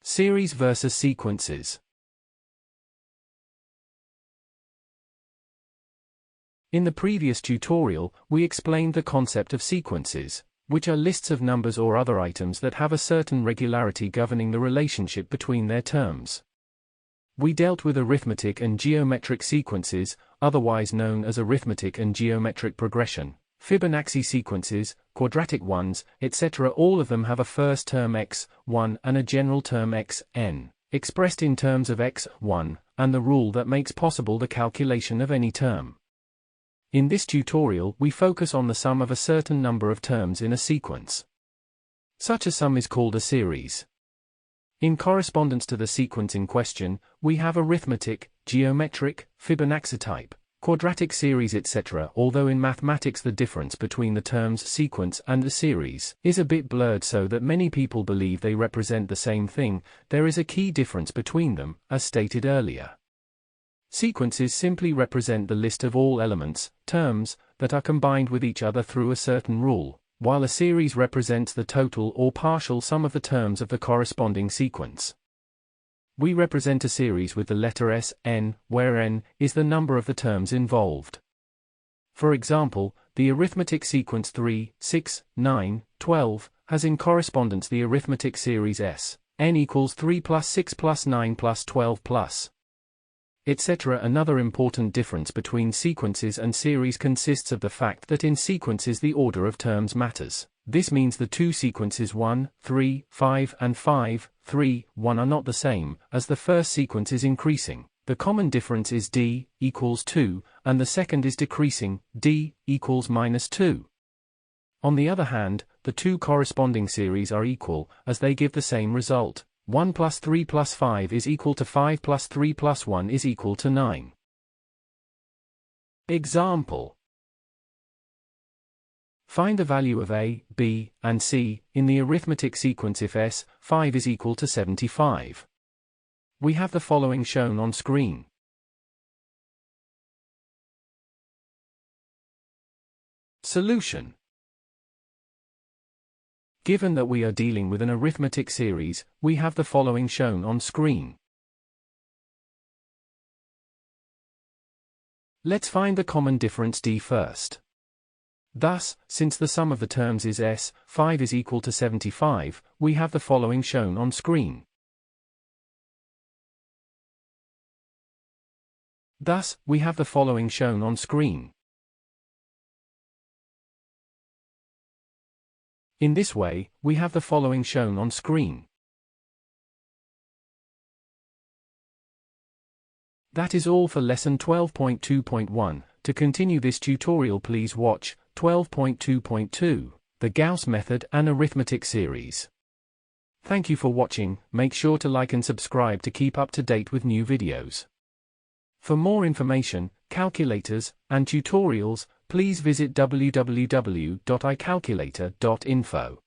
Series versus sequences. In the previous tutorial, we explained the concept of sequences, which are lists of numbers or other items that have a certain regularity governing the relationship between their terms. We dealt with arithmetic and geometric sequences, otherwise known as arithmetic and geometric progression, Fibonacci sequences, quadratic ones, etc. All of them have a first term x1 and a general term xn, expressed in terms of x1, and the rule that makes possible the calculation of any term. In this tutorial, we focus on the sum of a certain number of terms in a sequence. Such a sum is called a series. In correspondence to the sequence in question, we have arithmetic, geometric, Fibonacci type, quadratic series, etc. Although in mathematics the difference between the terms sequence and the series is a bit blurred so that many people believe they represent the same thing, there is a key difference between them, as stated earlier. Sequences simply represent the list of all elements, terms, that are combined with each other through a certain rule, while a series represents the total or partial sum of the terms of the corresponding sequence. We represent a series with the letter S, n, where n is the number of the terms involved. For example, the arithmetic sequence 3, 6, 9, 12 has in correspondence the arithmetic series S, n equals 3 plus 6 plus 9 plus 12 plus, etc. Another important difference between sequences and series consists of the fact that in sequences the order of terms matters. This means the two sequences 1, 3, 5 and 5, 3, 1 are not the same, as the first sequence is increasing. The common difference is d equals 2, and the second is decreasing, d equals minus 2. On the other hand, the two corresponding series are equal, as they give the same result. 1 plus 3 plus 5 is equal to 5 plus 3 plus 1 is equal to 9. Example. Find the value of a, b, and c in the arithmetic sequence if s, 5 is equal to 75. We have the following shown on screen. Solution. Given that we are dealing with an arithmetic series, we have the following shown on screen. Let's find the common difference d first. Thus, since the sum of the terms is s, 5 is equal to 75, we have the following shown on screen. Thus, we have the following shown on screen. In this way, we have the following shown on screen. That is all for lesson 12.2.1. To continue this tutorial, please watch 12.2.2, the Gauss method and arithmetic series. Thank you for watching. Make sure to like and subscribe to keep up to date with new videos. For more information, calculators, and tutorials, please visit www.icalculator.info.